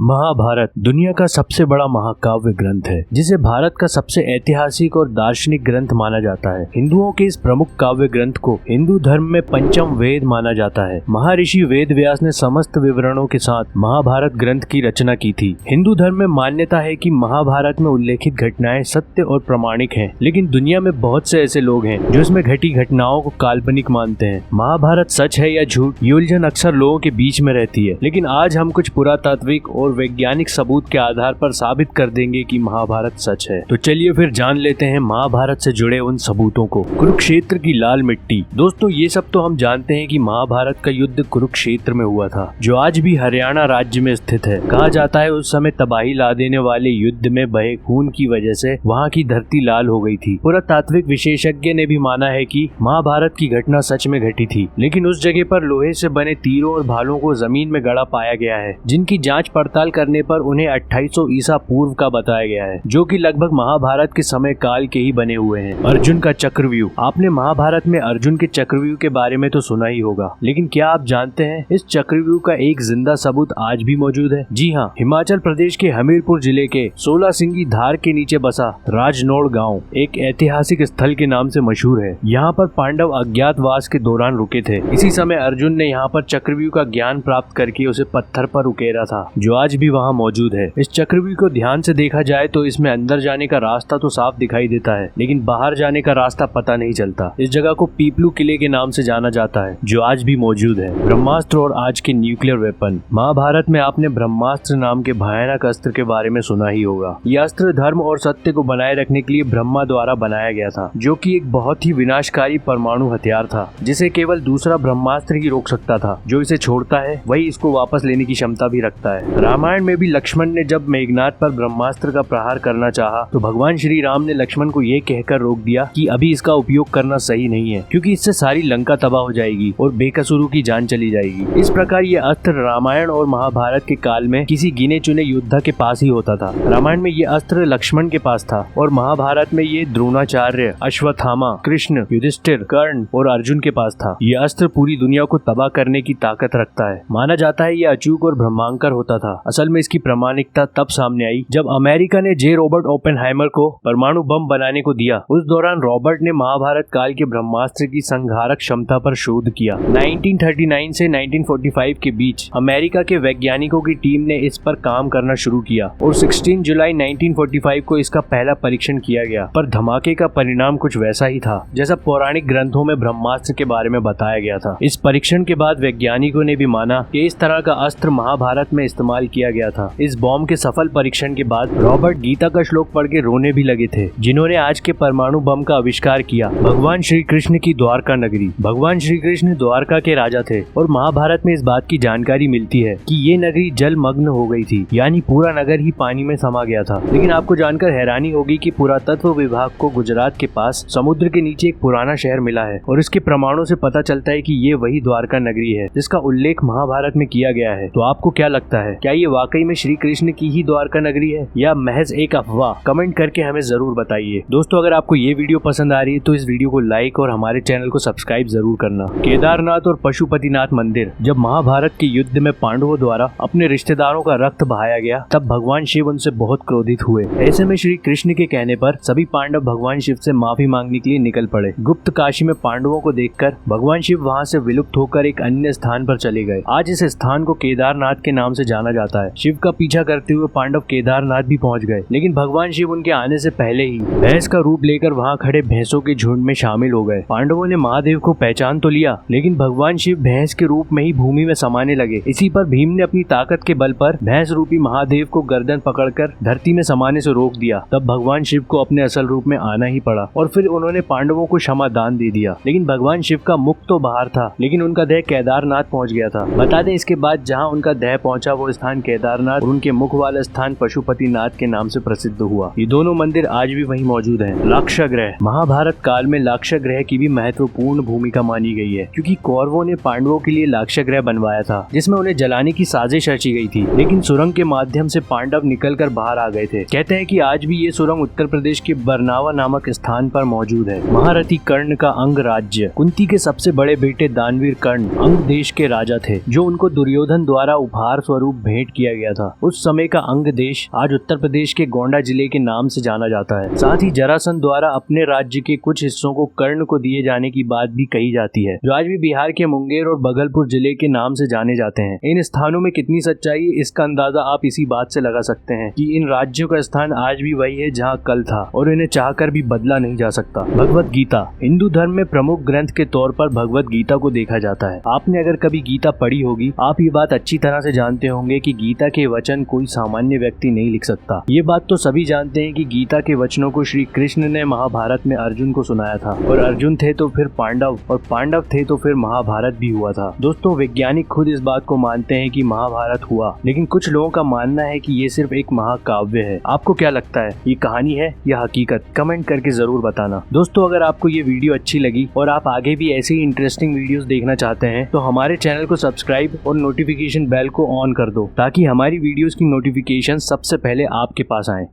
महाभारत दुनिया का सबसे बड़ा महाकाव्य ग्रंथ है, जिसे भारत का सबसे ऐतिहासिक और दार्शनिक ग्रंथ माना जाता है। हिंदुओं के इस प्रमुख काव्य ग्रंथ को हिंदू धर्म में पंचम वेद माना जाता है। महर्षि वेद व्यास ने समस्त विवरणों के साथ महाभारत ग्रंथ की रचना की थी। हिंदू धर्म में मान्यता है कि महाभारत में उल्लेखित घटनाएं सत्य और प्रामाणिक हैं, लेकिन दुनिया में बहुत से ऐसे लोग हैं जो इसमें घटी घटनाओं को काल्पनिक मानते हैं। महाभारत सच है या झूठ, ये उलझन अक्सर लोगों के बीच में रहती है, लेकिन आज हम कुछ पुरातात्विक और वैज्ञानिक सबूत के आधार पर साबित कर देंगे कि महाभारत सच है। तो चलिए फिर जान लेते हैं महाभारत से जुड़े उन सबूतों को। कुरुक्षेत्र की लाल मिट्टी। दोस्तों, ये सब तो हम जानते हैं कि महाभारत का युद्ध कुरुक्षेत्र में हुआ था, जो आज भी हरियाणा राज्य में स्थित है। कहा जाता है उस समय तबाही ला देने वाले युद्ध में बहे खून की वजह से वहाँ की धरती लाल हो गई थी। पुरातात्विक विशेषज्ञ ने भी माना है कि महाभारत की घटना सच में घटी थी, लेकिन उस जगह पर लोहे से बने तीरों और भालों को जमीन में गड़ा पाया गया है, जिनकी जांच पड़ताल करने पर उन्हें 2800 ईसा पूर्व का बताया गया है, जो कि लगभग महाभारत के समय काल के ही बने हुए हैं। अर्जुन का चक्रव्यूह। आपने महाभारत में अर्जुन के चक्रव्यूह के बारे में तो सुना ही होगा, लेकिन क्या आप जानते हैं इस चक्रव्यूह का एक जिंदा सबूत आज भी मौजूद है? जी हाँ, हिमाचल प्रदेश के हमीरपुर जिले के 16 सिंगी धार के नीचे बसा राजनौड़ गाँव एक ऐतिहासिक स्थल के नाम से मशहूर है। यहाँ पर पांडव अज्ञातवास के दौरान रुके थे। इसी समय अर्जुन ने यहाँ पर चक्रव्यूह का ज्ञान प्राप्त करके उसे पत्थर पर उकेरा था, जो आज भी वहाँ मौजूद है। इस चक्रव्यूह को ध्यान से देखा जाए तो इसमें अंदर जाने का रास्ता तो साफ दिखाई देता है, लेकिन बाहर जाने का रास्ता पता नहीं चलता। इस जगह को पीपलू किले के नाम से जाना जाता है, जो आज भी मौजूद है। ब्रह्मास्त्र और आज के न्यूक्लियर वेपन। महाभारत में आपने ब्रह्मास्त्र नाम के भयानक अस्त्र के बारे में सुना ही होगा। यह अस्त्र धर्म और सत्य को बनाए रखने के लिए ब्रह्मा द्वारा बनाया गया था, जो कि एक बहुत ही विनाशकारी परमाणु हथियार था, जिसे केवल दूसरा ब्रह्मास्त्र ही रोक सकता था। जो इसे छोड़ता है वही इसको वापस लेने की क्षमता भी रखता है। रामायण में भी लक्ष्मण ने जब मेघनाद पर ब्रह्मास्त्र का प्रहार करना चाहा, तो भगवान श्री राम ने लक्ष्मण को ये कहकर रोक दिया कि अभी इसका उपयोग करना सही नहीं है, क्योंकि इससे सारी लंका तबाह हो जाएगी और बेकसूरों की जान चली जाएगी। इस प्रकार ये अस्त्र रामायण और महाभारत के काल में किसी गिने चुने योद्धा के पास ही होता था। रामायण में ये अस्त्र लक्ष्मण के पास था और महाभारत में ये द्रोणाचार्य, अश्वत्थामा, कृष्ण, युधिष्ठिर, कर्ण और अर्जुन के पास था। ये अस्त्र पूरी दुनिया को तबाह करने की ताकत रखता है। माना जाता है ये अचूक और ब्रह्मांकर होता था। असल में इसकी प्रामाणिकता तब सामने आई जब अमेरिका ने जे रॉबर्ट ओपेनहाइमर को परमाणु बम बनाने को दिया। उस दौरान रॉबर्ट ने महाभारत काल के ब्रह्मास्त्र की संहारक क्षमता पर शोध किया। 1939 से 1945 के बीच अमेरिका के वैज्ञानिकों की टीम ने इस पर काम करना शुरू किया और 16 जुलाई 1945 को इसका पहला परीक्षण किया गया। पर धमाके का परिणाम कुछ वैसा ही था जैसा पौराणिक ग्रंथों में ब्रह्मास्त्र के बारे में बताया गया था। इस परीक्षण के बाद वैज्ञानिकों ने भी माना कि इस तरह का अस्त्र महाभारत में इस्तेमाल किया गया था। इस बॉम्ब के सफल परीक्षण के बाद रॉबर्ट गीता का श्लोक पढ़ के रोने भी लगे थे, जिन्होंने आज के परमाणु बम का आविष्कार किया। भगवान श्री कृष्ण की द्वारका नगरी। भगवान श्री कृष्ण द्वारका के राजा थे और महाभारत में इस बात की जानकारी मिलती है कि ये नगरी जलमग्न हो गई थी, यानी पूरा नगर ही पानी में समा गया था। लेकिन आपको जानकर हैरानी होगी कि पुरातत्व विभाग को गुजरात के पास समुद्र के नीचे एक पुराना शहर मिला है और इसके प्रमाणों से पता चलता है कि ये वही द्वारका नगरी है जिसका उल्लेख महाभारत में किया गया है। तो आपको क्या लगता है, क्या ये वाकई में श्री कृष्ण की ही द्वारका नगरी है या महज एक अफवाह? कमेंट करके हमें जरूर बताइए। दोस्तों, अगर आपको ये वीडियो पसंद आ रही है तो इस वीडियो को लाइक और हमारे चैनल को सब्सक्राइब जरूर करना। केदारनाथ और पशुपतिनाथ मंदिर। जब महाभारत के युद्ध में पांडवों द्वारा अपने रिश्तेदारों का रक्त बहाया गया, तब भगवान शिव उनसे बहुत क्रोधित हुए। ऐसे में श्री कृष्ण के कहने पर सभी पांडव भगवान शिव से माफी मांगने के लिए निकल पड़े। गुप्त काशी में पांडवों को देखकर भगवान शिव वहाँ से विलुप्त होकर एक अन्य स्थान पर चले गए। आज इस स्थान को केदारनाथ के नाम से जाना जाता है। शिव का पीछा करते हुए पांडव केदारनाथ भी पहुंच गए, लेकिन भगवान शिव उनके आने से पहले ही भैंस का रूप लेकर वहां खड़े भैंसों के झुंड में शामिल हो गए। पांडवों ने महादेव को पहचान तो लिया, लेकिन भगवान शिव भैंस के रूप में ही भूमि में समाने लगे। इसी पर भीम ने अपनी ताकत के बल पर भैंस रूपी महादेव को गर्दन पकड़कर धरती में समाने से रोक दिया। तब भगवान शिव को अपने असल रूप में आना ही पड़ा और फिर उन्होंने पांडवों को क्षमा दान दे दिया। लेकिन भगवान शिव का मुख तो बाहर था, लेकिन उनका देह केदारनाथ पहुँच गया था। बता दें, इसके बाद जहाँ उनका देह पहुँचा वो स्थान केदारनाथ और उनके मुख वाला स्थान पशुपतिनाथ के नाम से प्रसिद्ध हुआ। ये दोनों मंदिर आज भी वहीं मौजूद हैं। लाक्षागृह। महाभारत काल में लाक्षागृह की भी महत्वपूर्ण भूमिका मानी गई है, क्योंकि कौरवों ने पांडवों के लिए लाक्षागृह बनवाया था, जिसमें उन्हें जलाने की साजिश रची गई थी, लेकिन सुरंग के माध्यम से पांडव निकलकर बाहर आ गए थे। कहते हैं कि आज भी ये सुरंग उत्तर प्रदेश के बरनावा नामक स्थान पर मौजूद है। महारथी कर्ण का अंग राज्य। कुंती के सबसे बड़े बेटे दानवीर कर्ण अंग देश के राजा थे, जो उनको दुर्योधन द्वारा उपहार स्वरूप भेंट किया गया था। उस समय का अंग देश आज उत्तर प्रदेश के गोंडा जिले के नाम से जाना जाता है। साथ ही जरासंध द्वारा अपने राज्य के कुछ हिस्सों को कर्ण को दिए जाने की बात भी कही जाती है, जो आज भी बिहार के मुंगेर और बगलपुर जिले के नाम से जाने जाते हैं। इन स्थानों में कितनी सच्चाई है इसका अंदाजा आप इसी बात से लगा सकते हैं कि इन राज्यों का स्थान आज भी वही है जहाँ कल था और इन्हें चाहकर भी बदला नहीं जा सकता। भगवत गीता हिंदू धर्म में प्रमुख ग्रंथ के तौर पर भगवत गीता को देखा जाता है। आपने अगर कभी गीता पढ़ी होगी, आप ये बात अच्छी तरह से जानते होंगे कि गीता के वचन कोई सामान्य व्यक्ति नहीं लिख सकता। ये बात तो सभी जानते हैं कि गीता के वचनों को श्री कृष्ण ने महाभारत में अर्जुन को सुनाया था, और अर्जुन थे तो फिर पांडव, और पांडव थे तो फिर महाभारत भी हुआ था। दोस्तों, वैज्ञानिक खुद इस बात को मानते हैं कि महाभारत हुआ, लेकिन कुछ लोगों का मानना है कि ये सिर्फ एक महाकाव्य है। आपको क्या लगता है, ये कहानी है या हकीकत? कमेंट करके जरूर बताना। दोस्तों, अगर आपको ये वीडियो अच्छी लगी और आप आगे भी ऐसे ही इंटरेस्टिंग वीडियोस देखना चाहते हैं तो हमारे चैनल को सब्सक्राइब और नोटिफिकेशन बेल को ऑन कर दो, ताकि हमारी वीडियोस की नोटिफिकेशन सबसे पहले आपके पास आए।